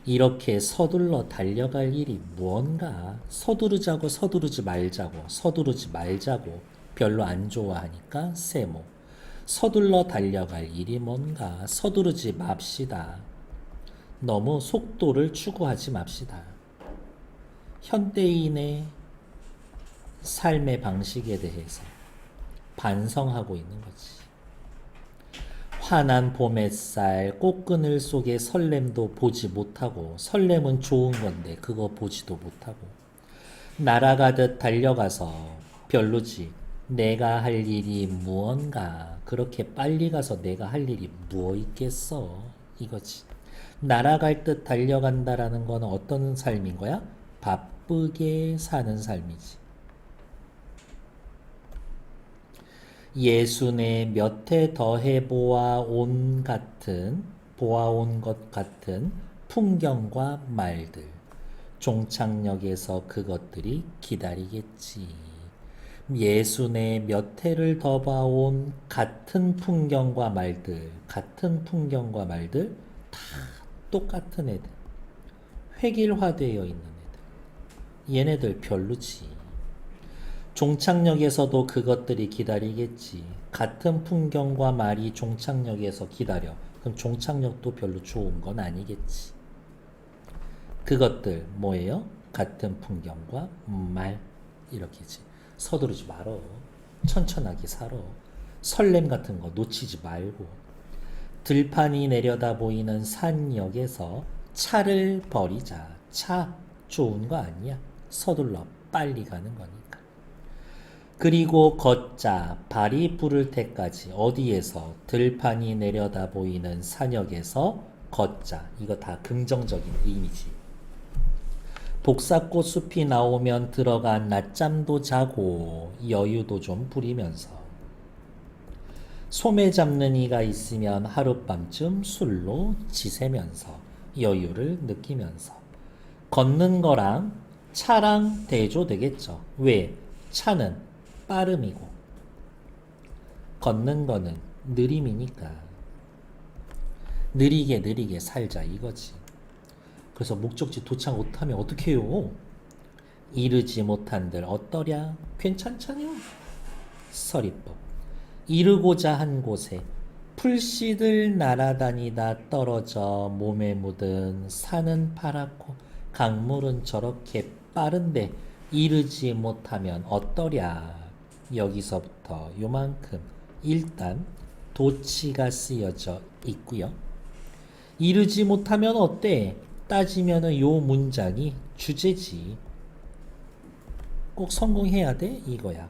이렇게 서둘러 달려갈 일이 무언가? 서두르자고 서두르지 말자고 서두르지 말자고 별로 안 좋아하니까 세모. 서둘러 달려갈 일이 뭔가? 서두르지 맙시다. 너무 속도를 추구하지 맙시다. 현대인의 삶의 방식에 대해서 반성하고 있는 거지. 환한 봄 햇살 꽃그늘 속의 설렘도 보지 못하고 설렘은 좋은 건데 그거 보지도 못하고 날아가듯 달려가서 별로지. 내가 할 일이 무언가. 그렇게 빨리 가서 내가 할 일이 무엇 있겠어 이거지. 날아갈 듯 달려간다라는 건 어떤 삶인 거야? 바쁘게 사는 삶이지. 예순에 몇 해 더해 보아온 것 같은 풍경과 말들. 종착역에서 그것들이 기다리겠지. 예순에 몇 해를 더 봐온 같은 풍경과 말들 다 똑같은 애들. 획일화되어 있는 애들. 얘네들 별로지. 종착역에서도 그것들이 기다리겠지. 같은 풍경과 말이 종착역에서 기다려. 그럼 종착역도 별로 좋은 건 아니겠지. 그것들 뭐예요? 같은 풍경과 말. 이렇게지. 서두르지 말어. 천천하게 살아. 설렘 같은 거 놓치지 말고. 들판이 내려다 보이는 산역에서 차를 버리자. 차 좋은 거 아니야. 서둘러 빨리 가는 거니까. 그리고 걷자. 발이 부를 때까지. 어디에서? 들판이 내려다 보이는 산역에서 걷자. 이거 다 긍정적인 의미지. 복사꽃 숲이 나오면 들어간 낮잠도 자고 여유도 좀 부리면서 소매 잡는 이가 있으면 하룻밤쯤 술로 지새면서 여유를 느끼면서 걷는 거랑 차랑 대조되겠죠. 왜? 차는 빠름이고 걷는 거는 느림이니까 느리게 살자 이거지. 그래서 목적지 도착 못하면 어떡해요? 이르지 못한들 어떠랴? 괜찮잖여. 서리법. 이르고자 한 곳에 풀씨들 날아다니다 떨어져 몸에 묻은 산은 파랗고 강물은 저렇게 빠른데 이르지 못하면 어떠랴? 여기서부터 요만큼 일단 도치가 쓰여져 있고요. 이르지 못하면 어때? 따지면은 요 문장이 주제지. 꼭 성공해야 돼? 이거야.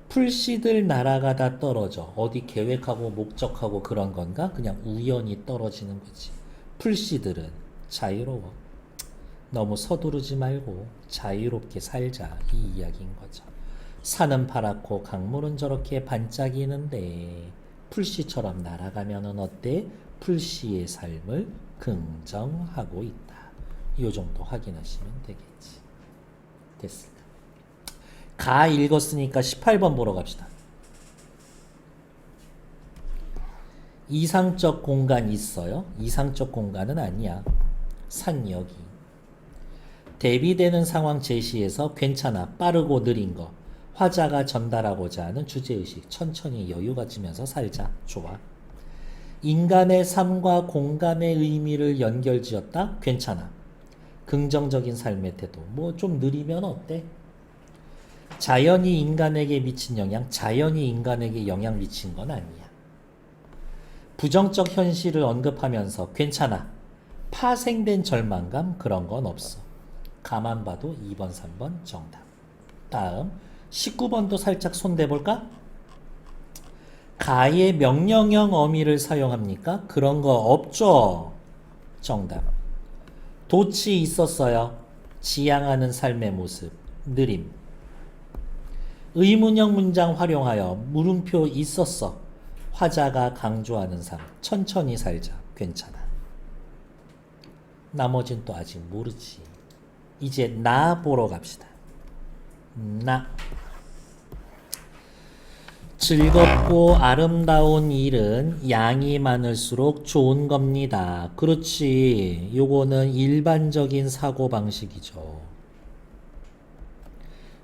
풀씨들 날아가다 떨어져. 어디 계획하고 목적하고 그런 건가? 그냥 우연히 떨어지는 거지. 풀씨들은 자유로워. 너무 서두르지 말고 자유롭게 살자. 이 이야기인 거죠. 산은 파랗고 강물은 저렇게 반짝이는데 풀씨처럼 날아가면은 어때? 풀씨의 삶을 긍정하고 있다. 이 정도 확인하시면 되겠지. 됐을까? 가 읽었으니까 18번 보러 갑시다. 이상적 공간 있어요? 이상적 공간은 아니야. 산역이. 대비되는 상황 제시에서 괜찮아. 빠르고 느린 거. 화자가 전달하고자 하는 주제의식. 천천히 여유 가지면서 살자. 좋아. 인간의 삶과 공간의 의미를 연결지었다? 괜찮아. 긍정적인 삶의 태도. 뭐 좀 느리면 어때? 자연이 인간에게 미친 영향, 자연이 인간에게 영향 미친 건 아니야. 부정적 현실을 언급하면서 괜찮아. 파생된 절망감 그런 건 없어. 가만 봐도 2번, 3번 정답. 다음 19번도 살짝 손대볼까? 가의 명령형 어미를 사용합니까? 그런 거 없죠. 정답. 도치 있었어요. 지향하는 삶의 모습. 느림. 의문형 문장 활용하여 물음표 있었어. 화자가 강조하는 삶. 천천히 살자. 괜찮아. 나머진 또 아직 모르지. 이제 나 보러 갑시다. 나. 즐겁고 아름다운 일은 양이 많을수록 좋은 겁니다. 그렇지. 요거는 일반적인 사고방식이죠.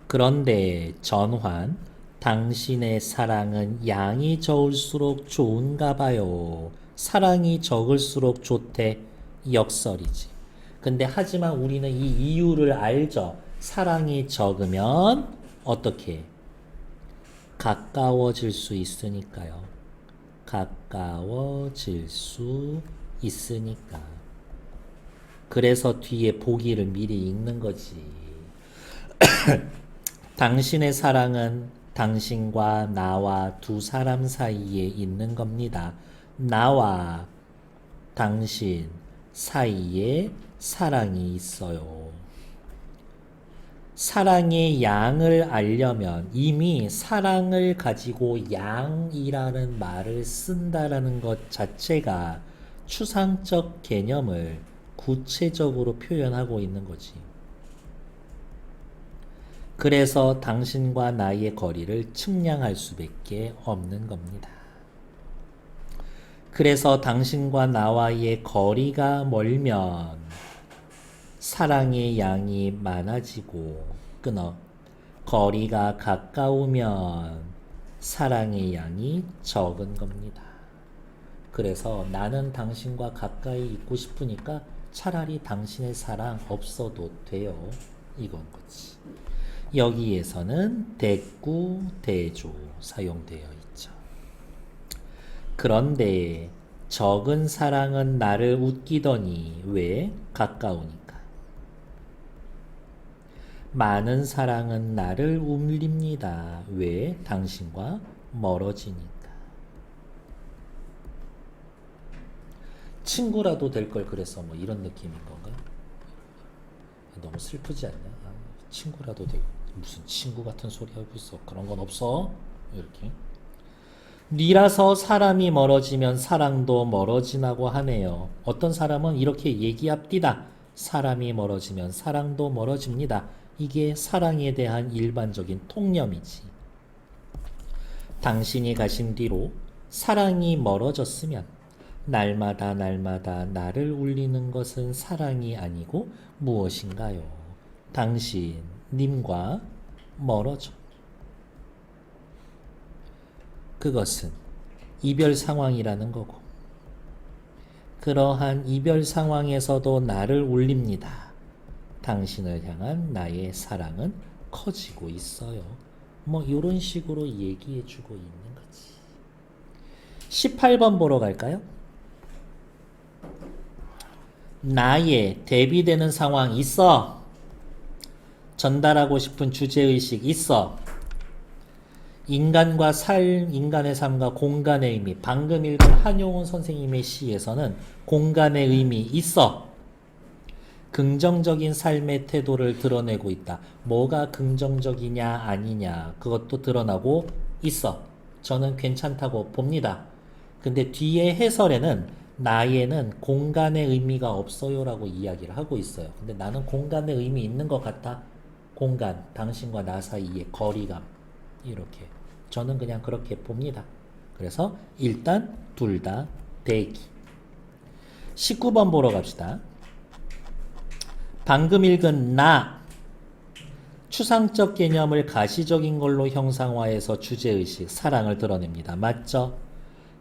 그런데 전환, 당신의 사랑은 양이 적을수록 좋은가 봐요. 사랑이 적을수록 좋대. 역설이지. 근데 하지만 우리는 이 이유를 알죠. 사랑이 적으면 어떻게? 가까워질 수 있으니까요. 가까워질 수 있으니까. 그래서 뒤에 보기를 미리 읽는 거지. 당신의 사랑은 당신과 나와 두 사람 사이에 있는 겁니다. 나와 당신 사이에 사랑이 있어요. 사랑의 양을 알려면 이미 사랑을 가지고 양이라는 말을 쓴다라는 것 자체가 추상적 개념을 구체적으로 표현하고 있는 거지. 그래서 당신과 나의 거리를 측량할 수밖에 없는 겁니다. 그래서 당신과 나와의 거리가 멀면 사랑의 양이 많아지고 끊어. 거리가 가까우면 사랑의 양이 적은 겁니다. 그래서 나는 당신과 가까이 있고 싶으니까 차라리 당신의 사랑 없어도 돼요. 이건 거지. 여기에서는 대구, 대조 사용되어 있죠. 그런데 적은 사랑은 나를 웃기더니 왜? 가까우니까. 많은 사랑은 나를 울립니다. 왜? 당신과 멀어지니까. 친구라도 될 걸 그래서 뭐 이런 느낌인 건가? 너무 슬프지 않냐? 친구라도 되고 무슨 친구 같은 소리 하고 있어. 그런 건 없어. 이렇게. 니라서 사람이 멀어지면 사랑도 멀어지나고 하네요. 어떤 사람은 이렇게 얘기합디다. 사람이 멀어지면 사랑도 멀어집니다. 이게 사랑에 대한 일반적인 통념이지. 당신이 가신 뒤로 사랑이 멀어졌으면 날마다 나를 울리는 것은 사랑이 아니고 무엇인가요? 당신, 님과 멀어져. 그것은 이별 상황이라는 거고, 그러한 이별 상황에서도 나를 울립니다. 당신을 향한 나의 사랑은 커지고 있어요. 뭐 이런 식으로 얘기해 주고 있는 거지. 18번 보러 갈까요? 나의 대비되는 상황 있어. 전달하고 싶은 주제의식 있어. 인간과 인간의 삶과 공간의 의미. 방금 읽은 한용운 선생님의 시에서는 공간의 의미 있어. 긍정적인 삶의 태도를 드러내고 있다. 뭐가 긍정적이냐 아니냐 그것도 드러나고 있어. 저는 괜찮다고 봅니다. 근데 뒤에 해설에는 나에는 공간의 의미가 없어요 라고 이야기를 하고 있어요. 근데 나는 공간의 의미 있는 것 같아. 공간, 당신과 나 사이의 거리감. 이렇게 저는 그냥 그렇게 봅니다. 그래서 일단 둘 다 대기. 19번 보러 갑시다. 방금 읽은 나, 추상적 개념을 가시적인 걸로 형상화해서 주제의식, 사랑을 드러냅니다. 맞죠?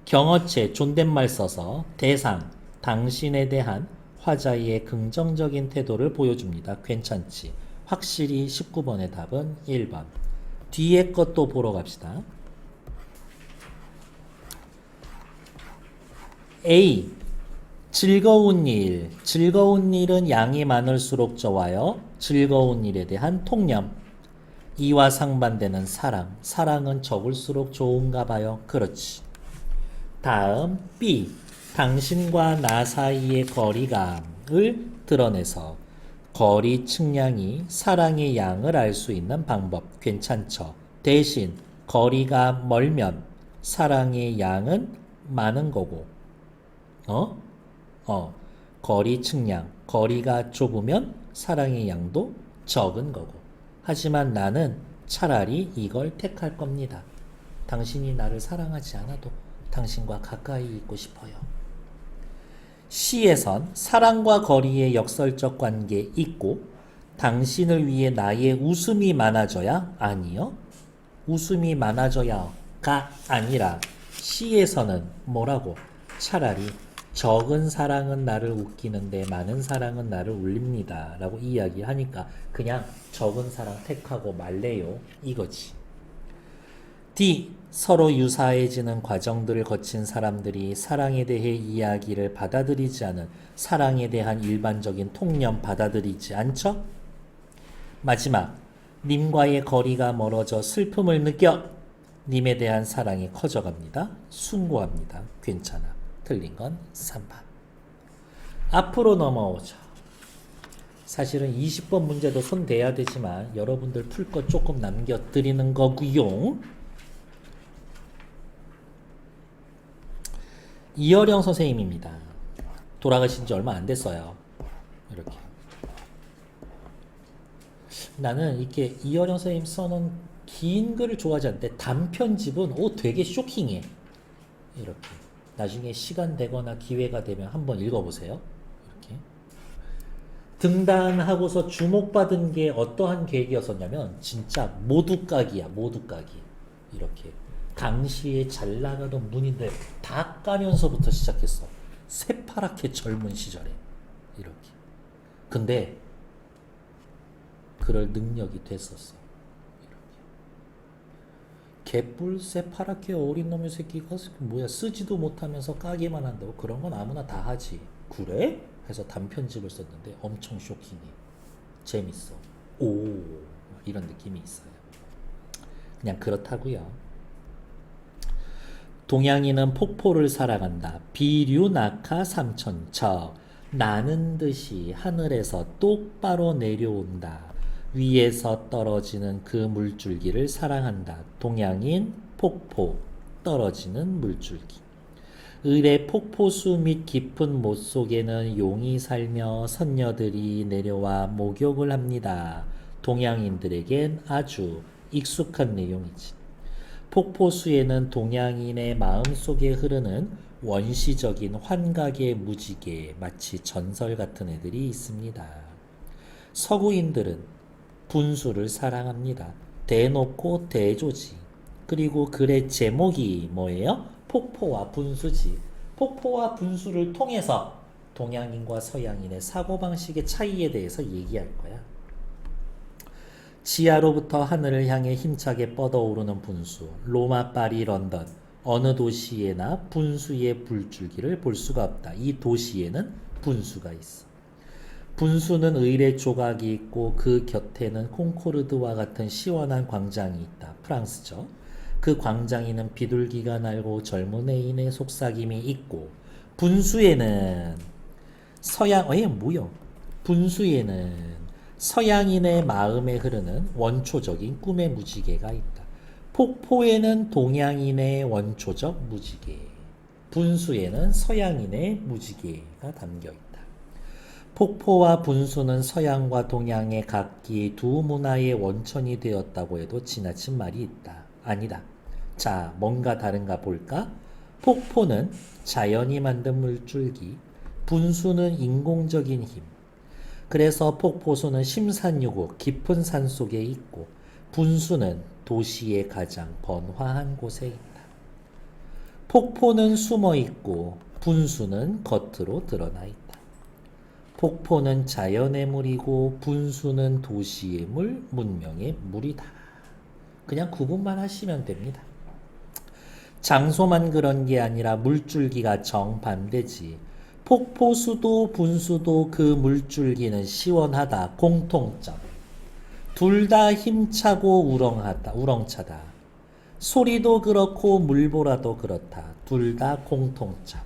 경어체, 존댓말 써서 대상, 당신에 대한 화자의 긍정적인 태도를 보여줍니다. 괜찮지? 확실히 19번의 답은 1번. 뒤에 것도 보러 갑시다. A. 즐거운 일. 즐거운 일은 양이 많을수록 좋아요. 즐거운 일에 대한 통념. 이와 상반되는 사랑. 사랑은 적을수록 좋은가 봐요. 그렇지. 다음 B. 당신과 나 사이의 거리감을 드러내서 거리 측량이 사랑의 양을 알 수 있는 방법. 괜찮죠? 대신 거리가 멀면 사랑의 양은 많은 거고 거리 측량, 거리가 좁으면 사랑의 양도 적은 거고. 하지만 나는 차라리 이걸 택할 겁니다. 당신이 나를 사랑하지 않아도 당신과 가까이 있고 싶어요. 시에선 사랑과 거리의 역설적 관계 있고 당신을 위해 나의 웃음이 많아져야 아니요. 웃음이 많아져야가 아니라 시에서는 뭐라고? 차라리 적은 사랑은 나를 웃기는데 많은 사랑은 나를 울립니다 라고 이야기하니까 그냥 적은 사랑 택하고 말래요 이거지. D. 서로 유사해지는 과정들을 거친 사람들이 사랑에 대해 이야기를 받아들이지 않은 사랑에 대한 일반적인 통념 받아들이지 않죠? 마지막. 님과의 거리가 멀어져 슬픔을 느껴 님에 대한 사랑이 커져갑니다. 숭고합니다. 괜찮아. 틀린 건 3번. 앞으로 넘어오죠. 사실은 20번 문제도 손 대야 되지만 여러분들 풀 거 조금 남겨드리는 거고요. 이어령 선생님입니다. 돌아가신 지 얼마 안 됐어요. 이렇게. 나는 이렇게 이어령 선생님 써놓은 긴 글을 좋아하지 않는데 단편집은 되게 쇼킹해. 이렇게. 나중에 시간 되거나 기회가 되면 한번 읽어보세요. 이렇게. 등단하고서 주목받은 게 어떠한 계획이었었냐면 진짜 모두까기야. 모두까기. 이렇게. 당시에 잘 나가던 문인들 다 까면서부터 시작했어. 새파랗게 젊은 시절에. 이렇게. 근데 그럴 능력이 됐었어. 개뿔 새파랗게 어린 놈의 새끼가 뭐야 쓰지도 못하면서 까기만 한다고 그런 건 아무나 다 하지. 그래? 해서 단편집을 썼는데 엄청 쇼킹해. 재밌어. 오 이런 느낌이 있어요. 그냥 그렇다고요. 동양인은 폭포를 사랑한다. 비류 낙하 삼천척 나는 듯이 하늘에서 똑바로 내려온다. 위에서 떨어지는 그 물줄기를 사랑한다. 동양인 폭포 떨어지는 물줄기. 을의 폭포수 및 깊은 못 속에는 용이 살며 선녀들이 내려와 목욕을 합니다. 동양인들에겐 아주 익숙한 내용이지. 폭포수에는 동양인의 마음속에 흐르는 원시적인 환각의 무지개, 마치 전설 같은 애들이 있습니다. 서구인들은 분수를 사랑합니다. 대놓고 대조지. 그리고 글의 제목이 뭐예요? 폭포와 분수지. 폭포와 분수를 통해서 동양인과 서양인의 사고방식의 차이에 대해서 얘기할 거야. 지하로부터 하늘을 향해 힘차게 뻗어오르는 분수. 로마, 파리, 런던 어느 도시에나 분수의 불줄기를 볼 수가 없다. 이 도시에는 분수가 있어. 분수는 의뢰 조각이 있고 그 곁에는 콩코르드와 같은 시원한 광장이 있다. 프랑스죠. 그 광장에는 비둘기가 날고 젊은 애인의 속삭임이 있고 분수에는 분수에는 서양인의 마음에 흐르는 원초적인 꿈의 무지개가 있다. 폭포에는 동양인의 원초적 무지개, 분수에는 서양인의 무지개가 담겨있다. 폭포와 분수는 서양과 동양의 각기 두 문화의 원천이 되었다고 해도 지나친 말이 있다. 아니다. 자, 뭔가 다른가 볼까? 폭포는 자연이 만든 물줄기, 분수는 인공적인 힘. 그래서 폭포수는 심산유고 깊은 산 속에 있고 분수는 도시의 가장 번화한 곳에 있다. 폭포는 숨어 있고 분수는 겉으로 드러나 있다. 폭포는 자연의 물이고 분수는 도시의 물, 문명의 물이다. 그냥 구분만 하시면 됩니다. 장소만 그런 게 아니라 물줄기가 정반대지. 폭포수도 분수도 그 물줄기는 시원하다. 공통점. 둘 다 힘차고 우렁차다. 소리도 그렇고 물보라도 그렇다. 둘 다 공통점.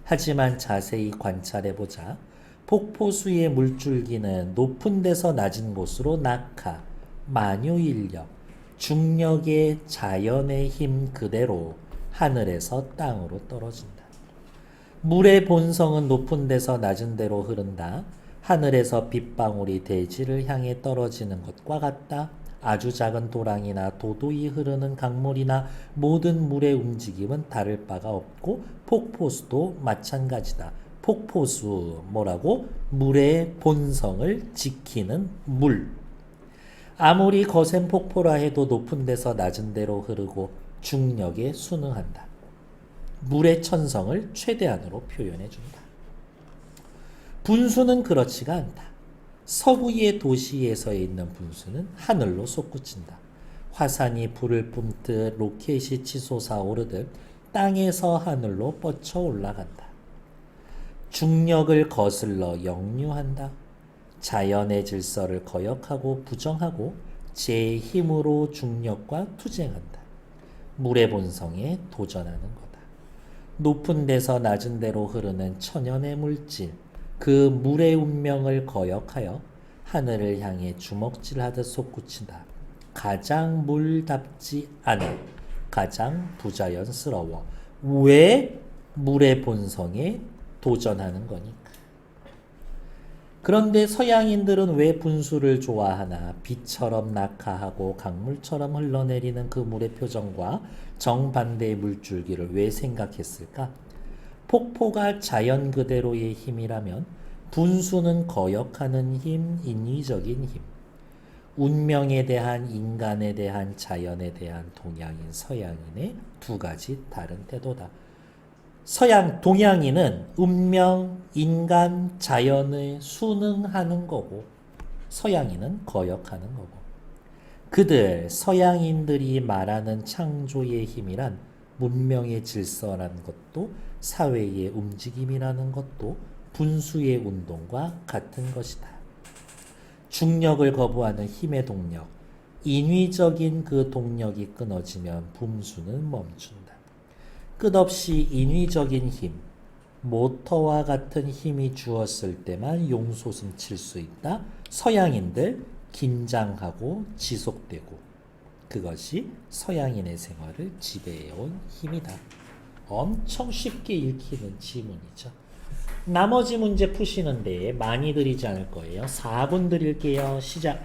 하지만 자세히 관찰해보자. 폭포수의 물줄기는 높은 데서 낮은 곳으로 낙하, 만유인력, 중력의 자연의 힘 그대로 하늘에서 땅으로 떨어진다. 물의 본성은 높은 데서 낮은 데로 흐른다. 하늘에서 빗방울이 대지를 향해 떨어지는 것과 같다. 아주 작은 도랑이나 도도히 흐르는 강물이나 모든 물의 움직임은 다를 바가 없고 폭포수도 마찬가지다. 폭포수 뭐라고? 물의 본성을 지키는 물. 아무리 거센 폭포라 해도 높은 데서 낮은 데로 흐르고 중력에 순응한다. 물의 천성을 최대한으로 표현해 준다. 분수는 그렇지가 않다. 서부의 도시에서 있는 분수는 하늘로 솟구친다. 화산이 불을 뿜듯 로켓이 치솟아 오르듯 땅에서 하늘로 뻗쳐 올라간다. 중력을 거슬러 역류한다. 자연의 질서를 거역하고 부정하고 제 힘으로 중력과 투쟁한다. 물의 본성에 도전하는 거다. 높은 데서 낮은 데로 흐르는 천연의 물질, 그 물의 운명을 거역하여 하늘을 향해 주먹질하듯 솟구친다. 가장 물답지 않아. 가장 부자연스러워. 왜? 물의 본성에 도전하는 거니까. 그런데 서양인들은 왜 분수를 좋아하나? 빛처럼 낙하하고 강물처럼 흘러내리는 그 물의 표정과 정반대의 물줄기를 왜 생각했을까? 폭포가 자연 그대로의 힘이라면 분수는 거역하는 힘, 인위적인 힘. 운명에 대한, 인간에 대한, 자연에 대한 동양인, 서양인의 두 가지 다른 태도다. 동양인은 운명, 인간, 자연에 순응하는 거고 서양인은 거역하는 거고, 서양인들이 말하는 창조의 힘이란 문명의 질서라는 것도 사회의 움직임이라는 것도 분수의 운동과 같은 것이다. 중력을 거부하는 힘의 동력, 인위적인 그 동력이 끊어지면 분수는 멈춘다. 끝없이 인위적인 힘, 모터와 같은 힘이 주었을 때만 용솟음 칠 수 있다. 서양인들 긴장하고 지속되고, 그것이 서양인의 생활을 지배해온 힘이다. 엄청 쉽게 읽히는 지문이죠. 나머지 문제 푸시는데 많이 드리지 않을 거예요. 4분 드릴게요. 시작.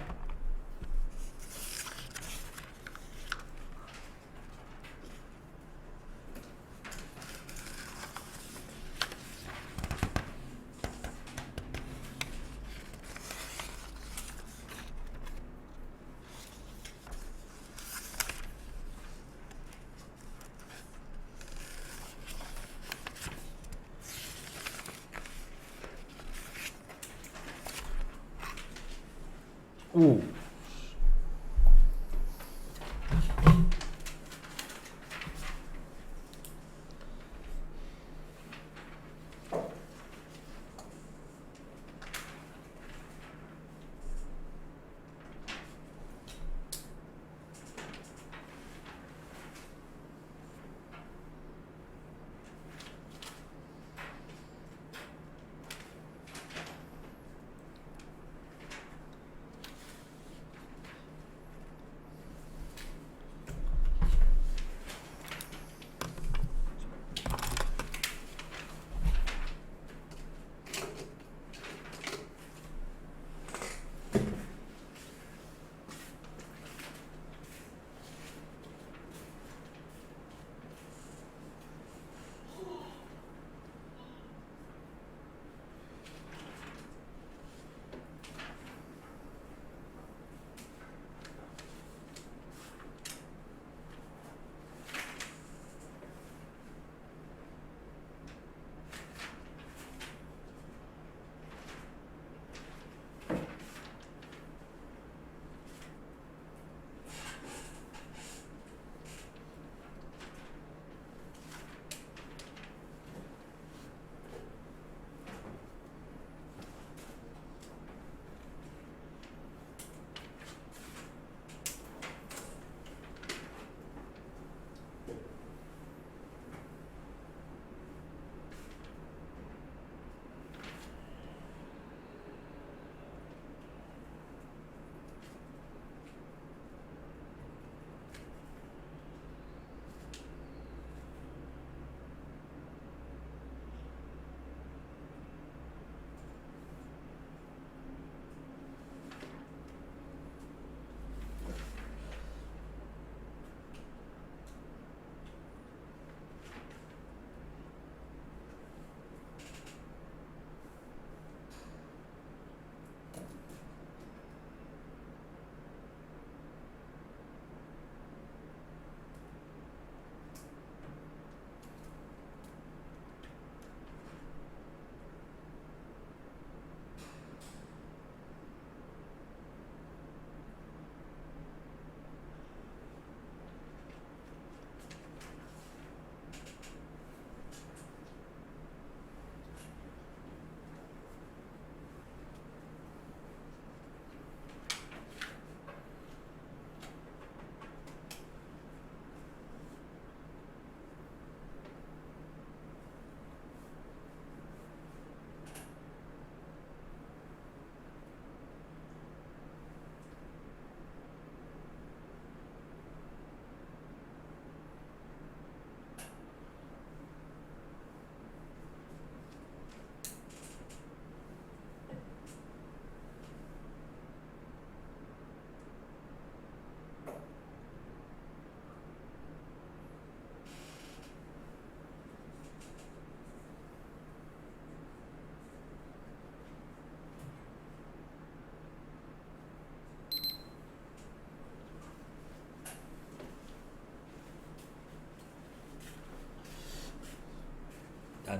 오.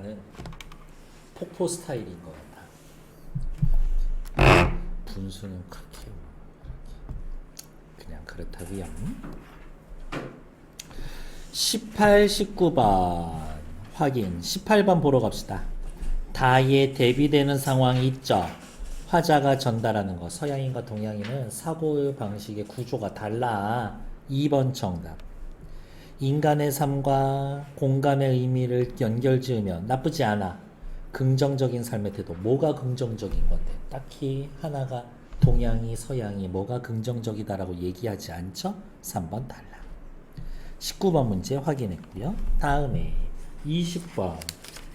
나는 폭포 스타일인 것 같아. 분수는 그렇게 그냥 그렇다고요. 18, 19번 확인. 18번 보러 갑시다. 다에 대비되는 상황이 있죠. 화자가 전달하는 거. 서양인과 동양인은 사고 방식의 구조가 달라. 2번 정답. 인간의 삶과 공간의 의미를 연결지으면 나쁘지 않아. 긍정적인 삶의 태도. 뭐가 긍정적인 건데? 딱히 하나가 동양이 서양이 뭐가 긍정적이다라고 얘기하지 않죠? 3번 달라. 19번 문제 확인했고요. 다음에 20번.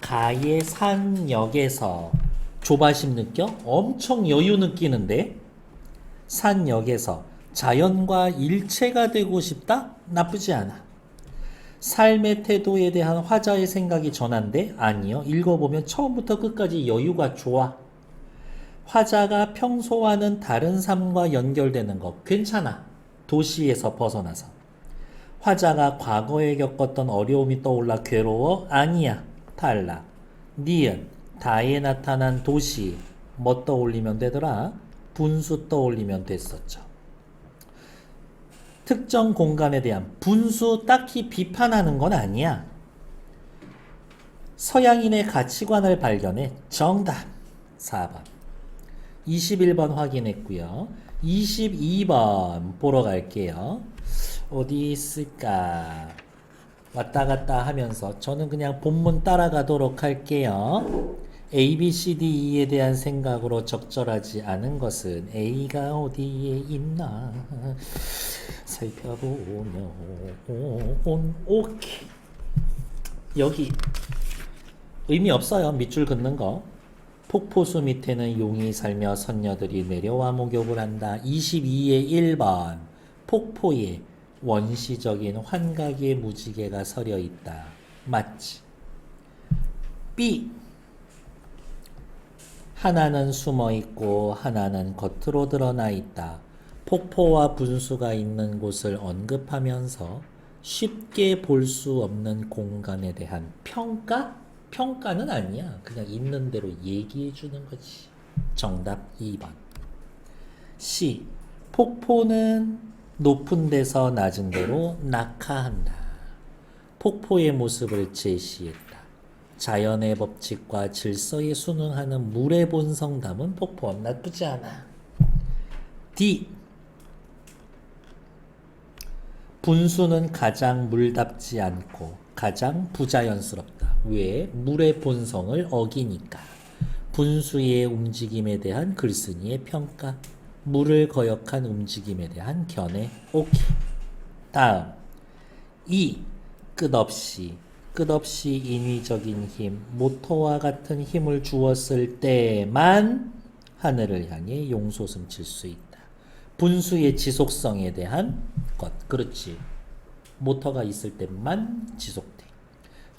가의 산역에서 조바심 느껴? 엄청 여유 느끼는데? 산역에서 자연과 일체가 되고 싶다? 나쁘지 않아. 삶의 태도에 대한 화자의 생각이 전한데? 아니요. 읽어보면 처음부터 끝까지 여유가 좋아. 화자가 평소와는 다른 삶과 연결되는 거 괜찮아. 도시에서 벗어나서. 화자가 과거에 겪었던 어려움이 떠올라 괴로워? 아니야. 탈락. 니은 다에 나타난 도시 뭐 떠올리면 되더라? 분수 떠올리면 됐었죠. 특정 공간에 대한 분수 딱히 비판하는 건 아니야. 서양인의 가치관을 발견해. 정답 4번. 21번 확인했고요. 22번 보러 갈게요. 어디 있을까? 왔다 갔다 하면서 저는 그냥 본문 따라가도록 할게요. A, B, C, D, E에 대한 생각으로 적절하지 않은 것은 A가 어디에 있나 살펴보면 오케이. 여기 의미 없어요. 밑줄 긋는 거. 폭포수 밑에는 용이 살며 선녀들이 내려와 목욕을 한다. 22의 1번. 폭포에 원시적인 환각의 무지개가 서려 있다. 맞지? B. 하나는 숨어 있고 하나는 겉으로 드러나 있다. 폭포와 분수가 있는 곳을 언급하면서 쉽게 볼 수 없는 공간에 대한 평가? 평가는 아니야. 그냥 있는 대로 얘기해 주는 거지. 정답 2번. C. 폭포는 높은 데서 낮은 데로 낙하한다. 폭포의 모습을 제시했다. 자연의 법칙과 질서에 순응하는 물의 본성 담은 폭포. 나쁘지 않아. D. 분수는 가장 물답지 않고 가장 부자연스럽다. 왜? 물의 본성을 어기니까. 분수의 움직임에 대한 글쓴이의 평가. 물을 거역한 움직임에 대한 견해. 오케이. 다음 2. 끝없이 인위적인 힘, 모터와 같은 힘을 주었을 때만 하늘을 향해 용솟음 칠 수 있다. 분수의 지속성에 대한 것. 그렇지. 모터가 있을 때만 지속돼.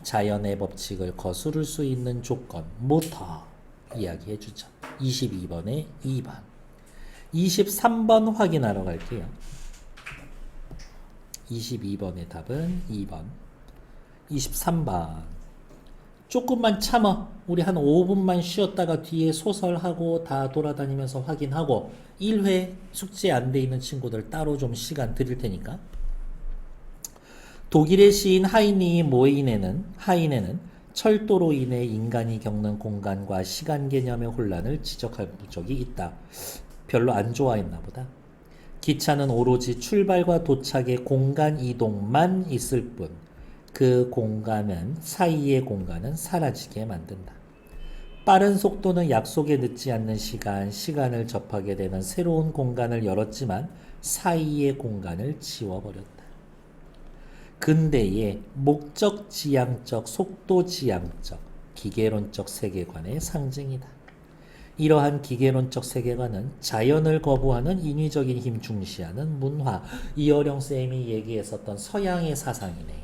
자연의 법칙을 거스를 수 있는 조건. 모터. 이야기해 주죠. 22번에 2번. 23번 확인하러 갈게요. 22번의 답은 2번. 23번. 조금만 참아. 우리 한 5분만 쉬었다가 뒤에 소설하고 다 돌아다니면서 확인하고 1회 숙제 안 돼 있는 친구들 따로 좀 시간 드릴 테니까. 독일의 시인 하이네는 철도로 인해 인간이 겪는 공간과 시간 개념의 혼란을 지적한 적이 있다. 별로 안 좋아했나 보다. 기차는 오로지 출발과 도착의 공간 이동만 있을 뿐 그 공간은 사이의 공간은 사라지게 만든다. 빠른 속도는 약속에 늦지 않는 시간을 접하게 되는 새로운 공간을 열었지만 사이의 공간을 지워버렸다. 근대의 목적지향적, 속도지향적, 기계론적 세계관의 상징이다. 이러한 기계론적 세계관은 자연을 거부하는 인위적인 힘 중시하는 문화. 이어령쌤이 얘기했었던 서양의 사상이네.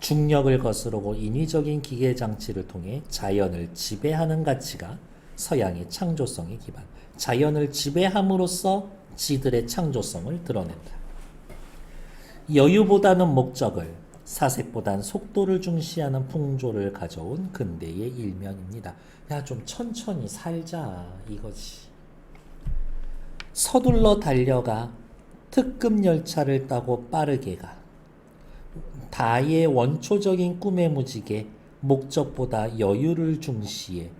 중력을 거스르고 인위적인 기계장치를 통해 자연을 지배하는 가치가 서양의 창조성의 기반. 자연을 지배함으로써 지들의 창조성을 드러낸다. 여유보다는 목적을, 사색보단 속도를 중시하는 풍조를 가져온 근대의 일면입니다. 야, 좀 천천히 살자 이거지. 서둘러 달려가 특급 열차를 타고 빠르게 가. 다의 원초적인 꿈의 무지개 목적보다 여유를 중시해.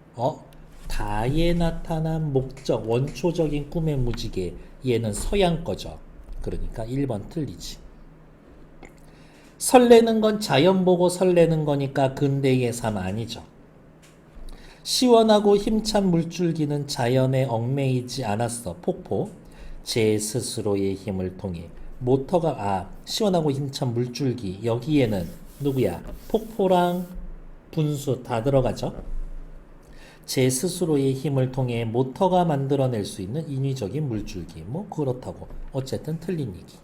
다에 나타난 목적 원초적인 꿈의 무지개 얘는 서양 거죠. 그러니까 1번 틀리지. 설레는 건 자연 보고 설레는 거니까 근대의 삶 아니죠. 시원하고 힘찬 물줄기는 자연에 얽매이지 않았어. 폭포. 제 스스로의 힘을 통해 모터가 시원하고 힘찬 물줄기 여기에는 누구야? 폭포랑 분수 다 들어가죠. 제 스스로의 힘을 통해 모터가 만들어낼 수 있는 인위적인 물줄기. 뭐 그렇다고. 어쨌든 틀린 얘기.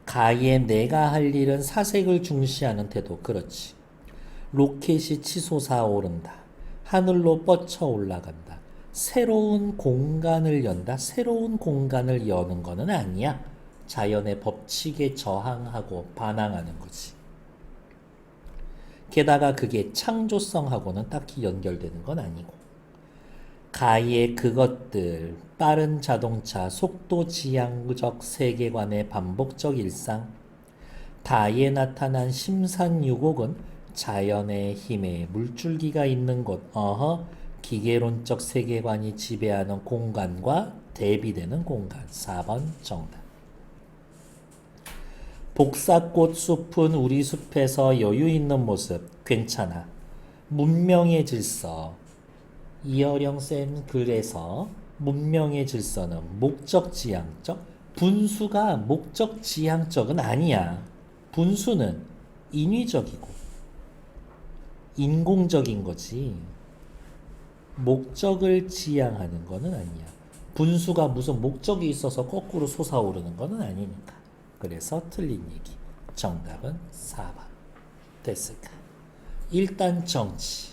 가에 내가 할 일은 사색을 중시하는 태도. 그렇지. 로켓이 치솟아 오른다. 하늘로 뻗쳐 올라간다. 새로운 공간을 연다. 새로운 공간을 여는 거는 아니야. 자연의 법칙에 저항하고 반항하는 거지. 게다가 그게 창조성하고는 딱히 연결되는 건 아니고. 가의 그것들, 빠른 자동차, 속도 지향적 세계관의 반복적 일상, 다에 나타난 심산유곡은 자연의 힘에 물줄기가 있는 곳, 기계론적 세계관이 지배하는 공간과 대비되는 공간. 4번 정답. 복사꽃 숲은 우리 숲에서 여유 있는 모습. 괜찮아. 문명의 질서. 이어령 쌤 글에서 문명의 질서는 목적지향적, 분수가 목적지향적은 아니야. 분수는 인위적이고 인공적인 거지. 목적을 지향하는 거는 아니야. 분수가 무슨 목적이 있어서 거꾸로 솟아오르는 거는 아니니까. 그래서 틀린 얘기. 정답은 4번. 됐을까? 일단 정치.